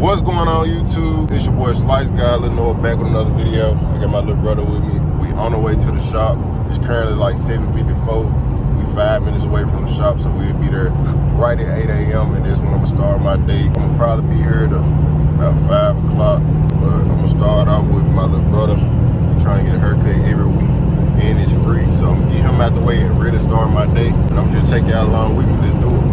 What's going on YouTube? It's your boy SliceGod, LilNoah, back with another video. I got my little brother with me. We on the way to the shop. It's currently like 7:54. We 5 minutes away from the shop, so we'll be there right at 8 a.m. and that's when I'm gonna start my day. I'm gonna probably be here to about 5 o'clock, but I'm gonna start off with my little brother. He's trying to get a haircut every week and it's free, so I'm gonna get him out the way and really start my day. And I'm just take y'all along with me. Let's do it.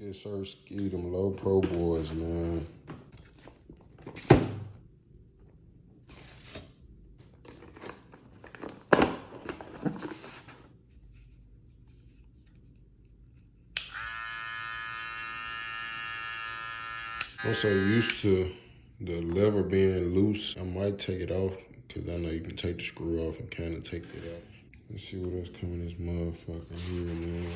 Yes, sir, ski them low pro boys, man. I'm so used to the lever being loose, I might take it off because I know you can take the screw off and kind of take it out. Let's see what else coming in this motherfucker here, man.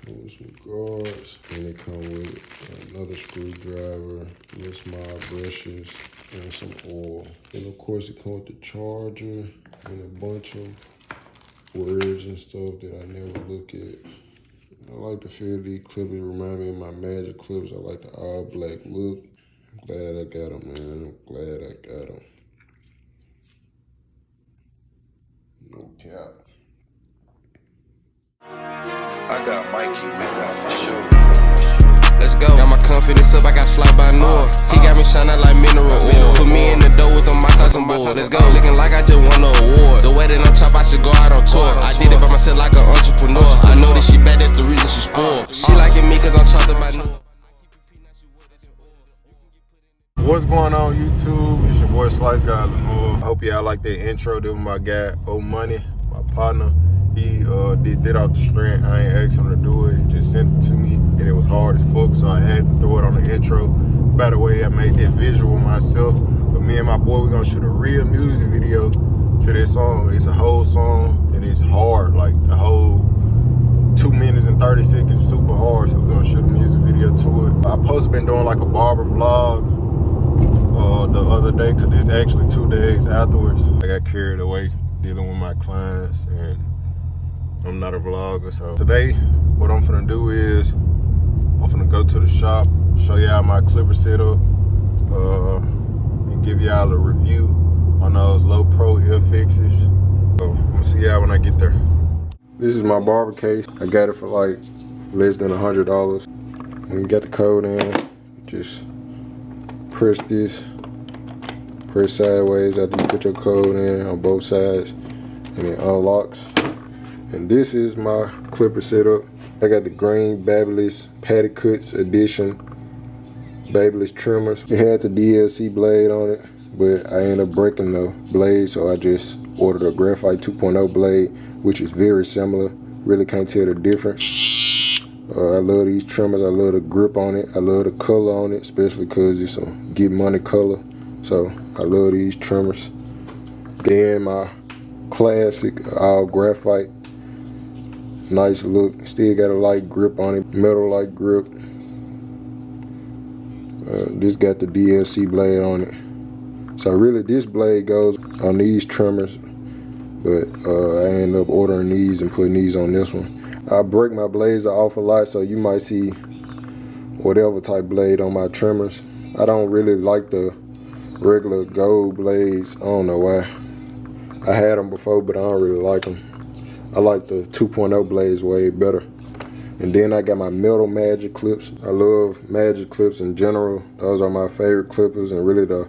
Come with some guards, and they come with another screwdriver, little small brushes, and some oil. And of course it comes with the charger and a bunch of words and stuff that I never look at. I like to feel these clips. It remind me of my magic clips. I like the all black look. I'm glad I got them, man. I'm glad I got them. No cap. I got Mikey with me for sure. Let's go. Got my confidence up, I got slide by Noah. He got me shining like mineral oil. Put me in the dough with them my ties and boys. Let's go. Looking like I just won an award. The way that I'm chop, I should go out on tour. I did it by myself like an entrepreneur. I know that she bad, that's the reason she spoiled. She liking me cause I'm chopping by Noah. What's going on YouTube? It's your boy SliceGod, LilNoah. I hope y'all like that intro. This was my guy, O-Money, my partner. He did off the strength. I ain't asked him to do it. He just sent it to me, and it was hard as fuck, so I had to throw it on the intro. By the way, I made that visual myself. But me and my boy, we're gonna shoot a real music video to this song. It's a whole song, and it's hard. Like the whole 2 minutes and 30 seconds, super hard. So we're gonna shoot a music video to it. I supposed to been doing like a barber vlog the other day, cause it's actually 2 days afterwards. I got carried away dealing with my clients, and I'm not a vlogger. So today, what I'm finna do is I'm finna go to the shop, show y'all my clipper setup, and give y'all a review on those low pro FXs. So I'm gonna see y'all when I get there. This is my barber case. I got it for like less than $100. When you got the code in, just press this, press sideways after you put your code in on both sides, and it unlocks. And this is my clipper setup. I got the green Babyliss Patty Cuts edition Babyliss trimmers. It had the DLC blade on it, but I ended up breaking the blade, so I just ordered a Graphite 2.0 blade, which is very similar. Really can't tell the difference. I love these trimmers. I love the grip on it. I love the color on it, especially because it's a get money color. So I love these trimmers. Then my classic all graphite. Nice look. Still got a light grip on it, metal like grip. This got the DLC blade on it. So really this blade goes on these trimmers, but I end up ordering these and putting these on this one. I break my blades off a lot, so you might see whatever type blade on my trimmers. I don't really like the regular gold blades. I don't know why. I had them before, but I don't really like them. I like the 2.0 blades way better. And then I got my metal magic clips. I love magic clips in general. Those are my favorite clippers, and really the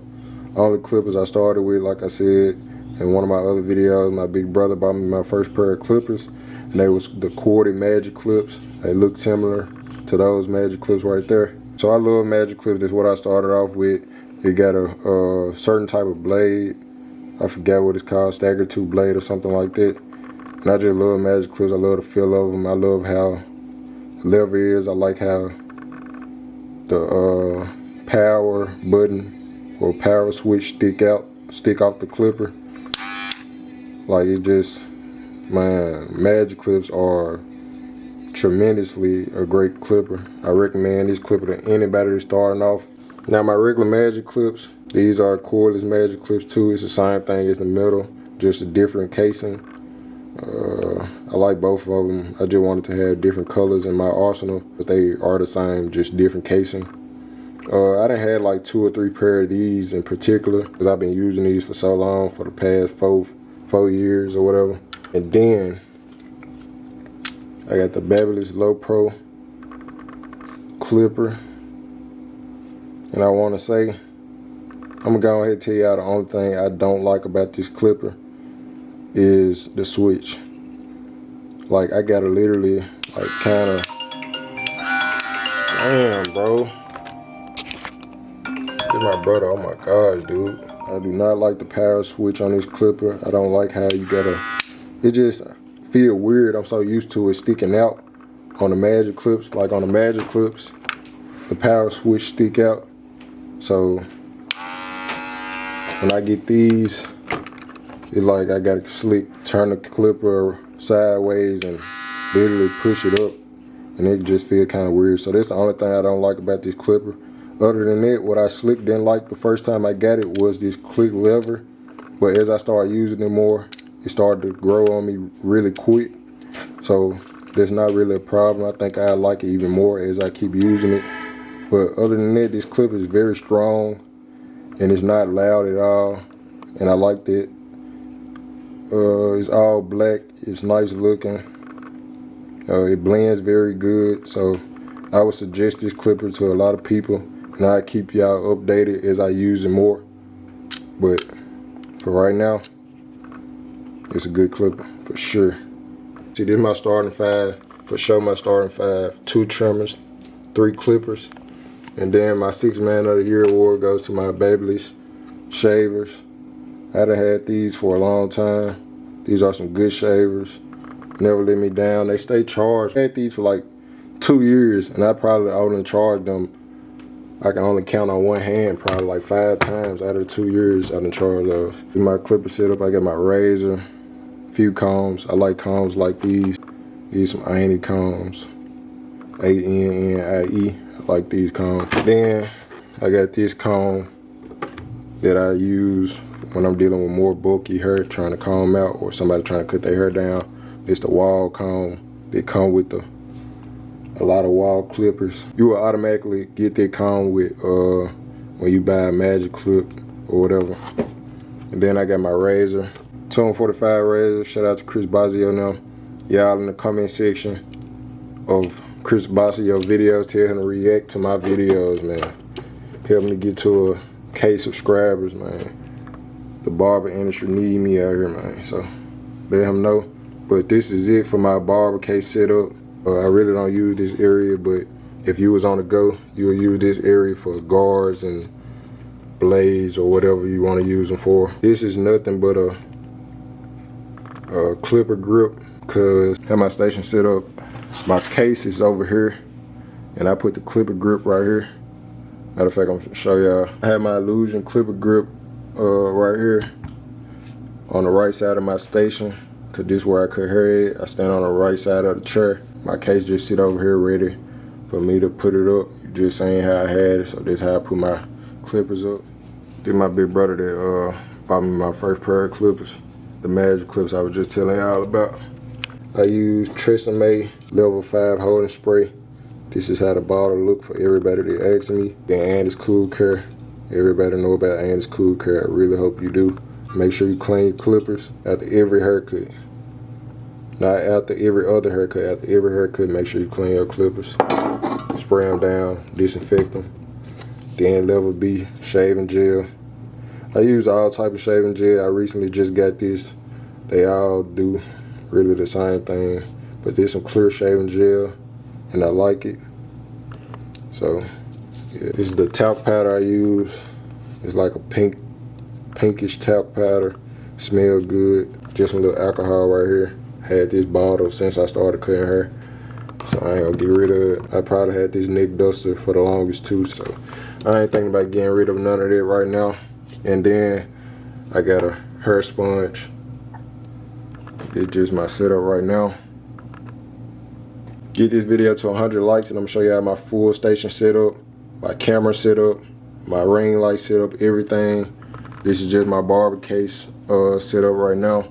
only clippers I started with. Like I said in one of my other videos, my big brother bought me my first pair of clippers, and they was the corded magic clips. They look similar to those magic clips right there. So I love magic clips. That's what I started off with. It got a certain type of blade. I forgot what it's called, stagger tooth blade or something like that. And I just love magic clips. I love the feel of them. I love how the lever is. I like how the power button or power switch stick off the clipper. Like, it just, man, magic clips are tremendously a great clipper. I recommend this clipper to anybody that's starting off. Now, my regular magic clips, these are cordless magic clips too. It's the same thing as the metal, just a different casing. I like both of them. I just wanted to have different colors in my arsenal, but they are the same, just different casing. I done had like 2 or 3 pair of these in particular, because I've been using these for so long, for the past four years or whatever. And then I got the Babyliss Low Pro clipper. And I want to say, I'm gonna go ahead and tell y'all the only thing I don't like about this clipper is the switch. Like, I gotta literally, like, kind of, damn, bro. This is my brother. Oh my gosh, dude. I do not like the power switch on this clipper. I don't like how you gotta, it just feel weird. I'm so used to it sticking out on the magic clips. Like, on the magic clips, the power switch stick out. So when I get these, it's like I gotta turn the clipper sideways and literally push it up, and it just feel kind of weird. So that's the only thing I don't like about this clipper. Other than that, what I didn't like the first time I got it was this click lever. But as I started using it more, it started to grow on me really quick. So that's not really a problem. I think I like it even more as I keep using it. But other than that, this clipper is very strong and it's not loud at all. And I like that. It's all black. It's nice looking. It blends very good. So I would suggest this clipper to a lot of people. And I keep y'all updated as I use it more. But for right now, it's a good clipper for sure. See, this is my starting 5. For sure, my starting 5. 2 trimmers, 3 clippers. And then my 6th Man of the Year award goes to my Babyliss shavers. I done had these for a long time. These are some good shavers. Never let me down. They stay charged. I had these for like 2 years, and I probably only charged them, I can only count on one hand, probably like 5 times out of 2 years I done charged those. In my clipper setup, I got my razor, a few combs. I like combs like these. These some Aini combs, A-N-N-I-E. I like these combs. Then I got this comb that I use when I'm dealing with more bulky hair, trying to comb out, or somebody trying to cut their hair down. It's the wall comb. They come with a lot of wall clippers. You will automatically get that comb with when you buy a magic clip or whatever. And then I got my razor, 245 razor. Shout out to Chris Bazio now. Y'all in the comment section of Chris Bazio videos, tell him to react to my videos, man. Help me get to a K subscribers, man. The barber industry need me out here, man. So let him know. But this is it for my barber case setup. I really don't use this area, but if you was on the go, you'll use this area for guards and blades or whatever you want to use them for. This is nothing but a clipper grip, because I have my station set up. My case is over here, and I put the clipper grip right here. Matter of fact, I'm gonna show y'all. I have my Illusion clipper grip right here on the right side of my station, because this is where I cut hair at. I stand on the right side of the chair. My case just sit over here ready for me to put it up. Just saying how I had it, so this is how I put my clippers up. This is my big brother that bought me my first pair of clippers, the magic clips I was just telling y'all about. I use Tresemme level 5 holding spray. This is how the bottle look for everybody that asks me. Then Andy's Cool Care. Everybody know about Andy's Cool Care. I really hope you do. Make sure you clean your clippers after every haircut. Not after every other haircut. After every haircut, make sure you clean your clippers. Spray them down, disinfect them. Then level B shaving gel. I use all type of shaving gel. I recently just got this. They all do really the same thing, but there's some clear shaving gel, and I like it. So yeah, this is the talc powder I use. It's like a pinkish talc powder. Smell good. Just a little alcohol right here. Had this bottle since I started cutting hair, so I ain't gonna get rid of it. I probably had this neck duster for the longest too, so I ain't thinking about getting rid of none of that right now. And then I got a hair sponge. It's just my setup right now. Get this video to 100 likes and I'm gonna show y'all my full station setup, my camera setup, my ring light setup, everything. This is just my barber case setup right now.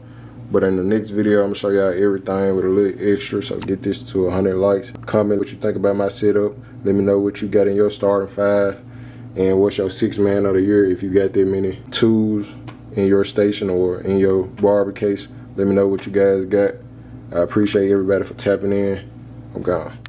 But in the next video, I'm gonna show y'all everything with a little extra. So get this to 100 likes. Comment what you think about my setup. Let me know what you got in your starting 5. And what's your 6th man of the year if you got that many tools in your station or in your barber case. Let me know what you guys got. I appreciate everybody for tapping in. I'm gone.